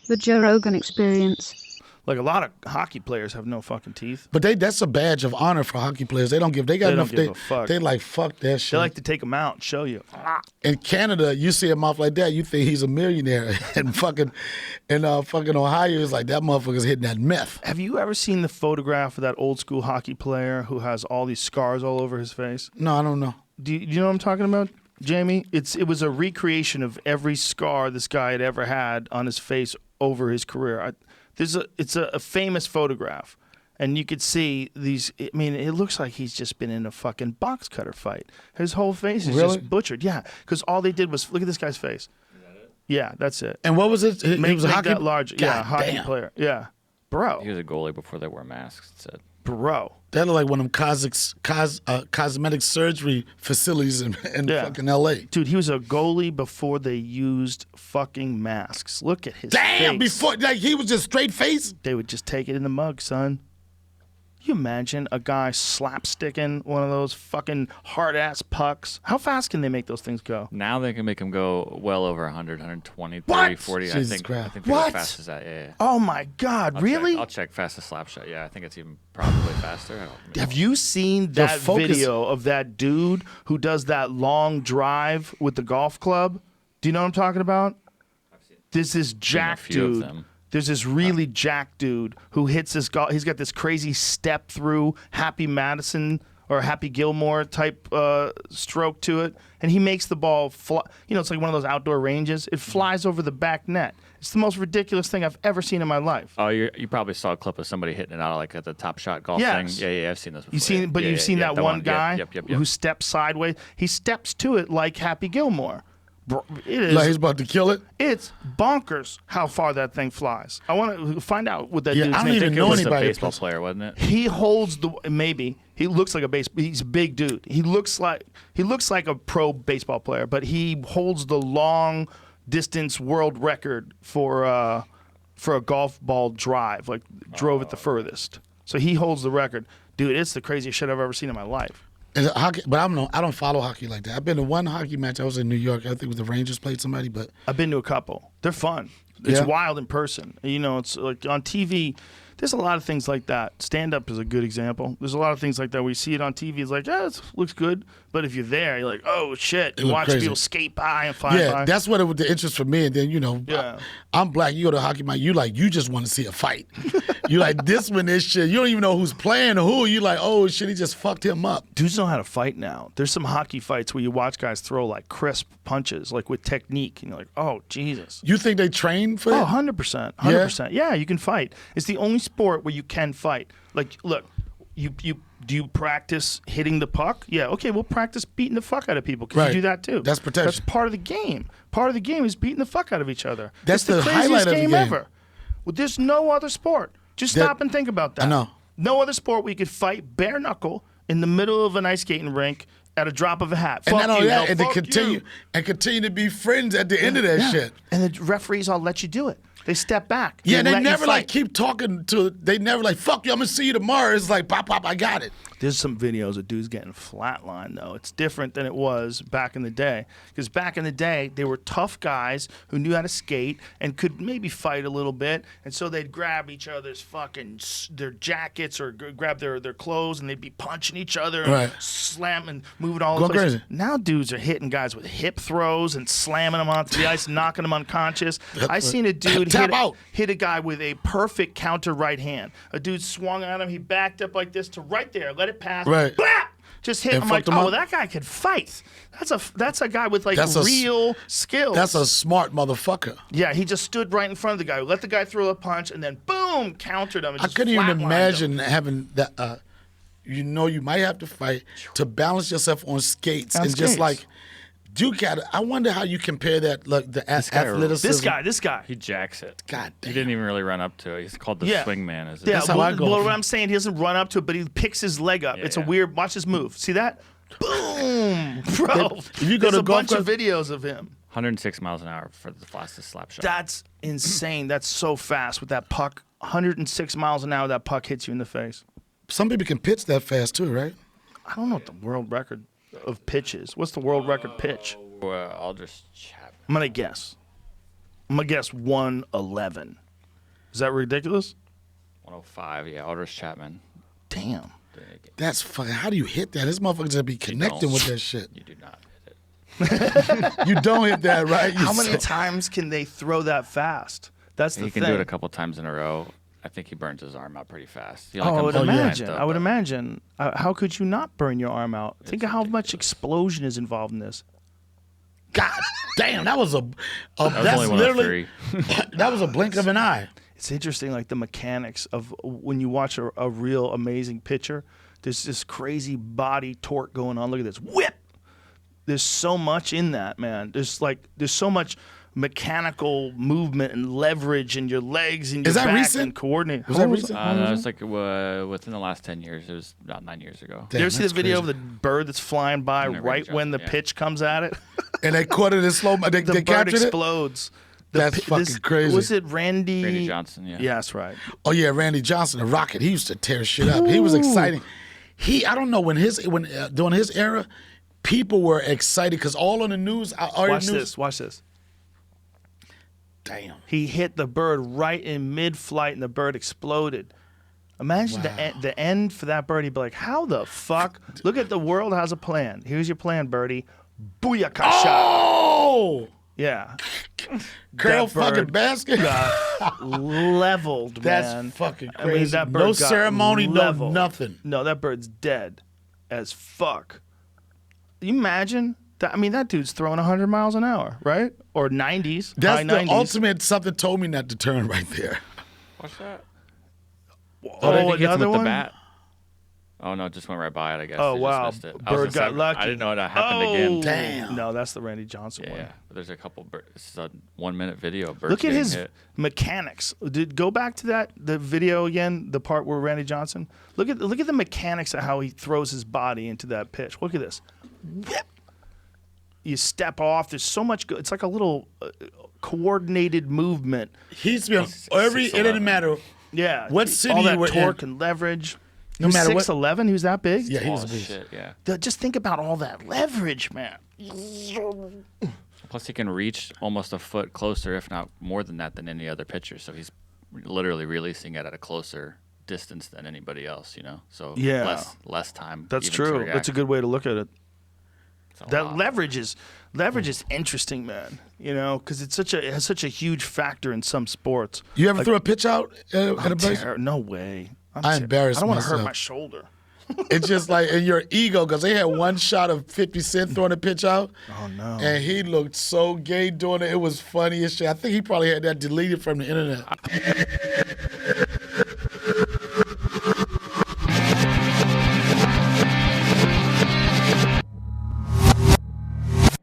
The Joe Rogan Experience. Like a lot of hockey players have no fucking teeth. But that's a badge of honor for hockey players. They don't give a fuck. They like fuck that shit. They like to take them out and show you. In Canada, you see a mouth like that, you think he's a millionaire. And fucking Ohio is like that motherfucker's hitting that meth. Have you ever seen the photograph of that old school hockey player who has all these scars all over his face? No, I don't know. Do you know what I'm talking about, Jamie? It was a recreation of every scar this guy had ever had on his face over his career. It's a famous photograph, and you could see these. I mean, it looks like he's just been in a fucking box cutter fight. His whole face is just butchered. Yeah, because all they did was look at this guy's face. Is that it? Yeah, that's it. And what was it? He was a hockey that large. God hockey damn. player. Yeah, bro. He was a goalie before they wore masks. It said. Bro. That looked like one of them cosmetic surgery facilities in fucking L.A. Dude, he was a goalie before they used fucking masks. Look at his face. before he was just straight face? They would just take it in the mug, son. Can you imagine a guy slapsticking one of those fucking hard-ass pucks? How fast can they make those things go? Now they can make them go well over 100, 120, 30, What? 40. Jesus I think Christ. they're as fast as that. Yeah. Oh, my God. Really? I'll check fastest slap shot. Yeah, I think it's even probably faster. I don't know. Have you seen that video of that dude who does that long drive with the golf club? Do you know what I'm talking about? There's this jack dude. There's this really jack dude who hits this golf. He's got this crazy step through Happy Madison or Happy Gilmore type stroke to it, and he makes the ball fly. You know, it's like one of those outdoor ranges. It flies over the back net. It's the most ridiculous thing I've ever seen in my life. Oh, you probably saw a clip of somebody hitting it out like at the Top Shot golf thing. Yeah, I've seen this before. You've seen that one guy who steps sideways. He steps to it like Happy Gilmore. It is, like he's about to kill it? It's bonkers how far that thing flies. I want to find out what that dude's name is. I don't even know anybody. He was a baseball player, wasn't it? He holds maybe. He looks like a he's a big dude. He looks like a pro baseball player, but he holds the long distance world record for a golf ball drive, like drove it the furthest. So he holds the record. Dude, it's the craziest shit I've ever seen in my life. Hockey, but I don't follow hockey like that. I've been to one hockey match. I was in New York. I think it was the Rangers played somebody, but I've been to a couple. They're fun. It's wild in person. You know, it's like on TV. There's a lot of things like that. Stand-up is a good example. There's a lot of things like that. We see it on TV. It's like, it looks good. But if you're there, you're like, oh, shit. You watch people skate by and fly by. Yeah, that's what the interest for me. And then, you know, I'm black. You go to a hockey match. You just want to see a fight. You like, this one, this shit. You don't even know who's playing or who. You like, oh, shit, he just fucked him up. Dudes know how to fight now. There's some hockey fights where you watch guys throw, like, crisp punches, like, with technique. And you're like, oh, Jesus. You think they train for that? Oh, 100%. 100%. Yeah, you can fight. It's the only sport where you can fight. Like, look, do you practice hitting the puck? Yeah, okay, we'll practice beating the fuck out of people because you do that too. That's protection. That's part of the game. Part of the game is beating the fuck out of each other. That's the craziest highlight of the game ever. Well, there's no other sport. Just stop and think about that. I know. No other sport where you could fight bare knuckle in the middle of an ice skating rink at a drop of a hat. And not only that, and continue to be friends at the end of that shit. And the referees all let you do it. They step back. Yeah, they never like keep talking to. They never like, fuck you, I'm gonna see you tomorrow. It's like, pop, I got it. There's some videos of dudes getting flatlined, though. It's different than it was back in the day. Because back in the day, they were tough guys who knew how to skate and could maybe fight a little bit. And so they'd grab each other's their jackets or grab their clothes, and they'd be punching each other and slam and moving all over the place. Crazy. Now dudes are hitting guys with hip throws and slamming them onto the ice, knocking them unconscious. I seen a dude hit a guy with a perfect counter right hand. A dude swung at him. He backed up like this to right there. Let it pass. Right. Blah! Just hit him. I'm like, well, that guy could fight. That's a guy with real skills. That's a smart motherfucker. Yeah, he just stood right in front of the guy. Let the guy throw a punch and then boom, countered him. And I couldn't even imagine having that. You know, you might have to fight to balance yourself on skates and just like. I wonder how you compare that, like the athleticism. This guy. He jacks it. God damn. He didn't even really run up to it. He's called the swing man. That's how I go. Well, what I'm saying, he doesn't run up to it, but he picks his leg up. It's a weird. Watch his move. See that? Boom, bro. There's a bunch of videos of him. 106 miles an hour for the fastest slap shot. That's insane. That's so fast with that puck. 106 miles an hour. That puck hits you in the face. Some people can pitch that fast too, right? I don't know what the world record of pitch is. What's the world record pitch? I'll just chat. I'm gonna guess. I'm gonna guess 111. Is that ridiculous? 105. Yeah, Aldous Chapman. Damn. That's fucking. How do you hit that? This motherfucker's gonna be connecting with that shit. You do not hit it. You don't hit that, right? How many times can they throw that fast? That's the thing. He can do it a couple times in a row. I think he burns his arm out pretty fast. I would imagine. I would imagine. How could you not burn your arm out? Think of how much explosion is involved in this. God damn, that was that was only one of three. That was a blink of an eye. It's interesting, like the mechanics of when you watch a real amazing pitcher. There's this crazy body torque going on. Look at this whip. There's so much in that, man. There's so much mechanical movement and leverage in your legs and your back recent? and coordinate. Was that recent? It's like within the last 10 years. It was about 9 years ago. Damn, you ever see the video crazy. of the bird that's flying by right when the pitch comes at it? And they caught it in slow. They bird captured it. explodes. That's fucking crazy. Was it Randy Johnson? Yeah. Yeah, that's right. Oh yeah, Randy Johnson, the Rocket. He used to tear shit up. He was exciting. I don't know when during his era, people were excited because all on the news. Watch this. Damn. He hit the bird right in mid-flight, and the bird exploded. Imagine the end for that bird. He'd be like, "How the fuck? Look at the world has a plan. Here's your plan, birdie. Booyaka shot." Oh. Yeah. Girl That bird fucking basket. got leveled, That's man. fucking I mean, crazy. that bird No got ceremony, leveled. no nothing. No, that bird's dead as fuck. You imagine? That dude's throwing 100 miles an hour, right? Or 90s, That's high the 90s. ultimate something told me not to turn right there. What's that? Oh, did he hit him another with one? the bat? Oh no, it just went right by it. I guess. Oh, They wow. Just missed it. Bird got lucky. I didn't know that happened again. Damn. No, that's the Randy Johnson one. Yeah, but there's a couple. This is a 1 minute video. Of birds Look at getting his hit. mechanics. Go back to the video again, the part where Randy Johnson. Look at the mechanics of how he throws his body into that pitch. Look at this. Whip. You step off. There's so much. It's like a little coordinated movement. He's been it didn't matter. Yeah. What city all that you were torque in. and leverage. No matter what. 6'11", he was that big? Yeah, he was Oh, a beast. shit, yeah. Just think about all that leverage, man. Plus, he can reach almost a foot closer, if not more than that, than any other pitcher. So he's literally releasing it at a closer distance than anybody else. So Yeah. less time. That's even to true. react. That's a good way to look at it. It's a That lot. leverage is interesting, man. Because it has such a huge factor in some sports. You ever threw a pitch out at a place? No way. I embarrassed I don't want to hurt myself. my shoulder. It's just like in your ego, because they had one shot of 50 Cent throwing a pitch out. Oh no. And he looked so gay doing it. It was funny as shit. I think he probably had that deleted from the internet.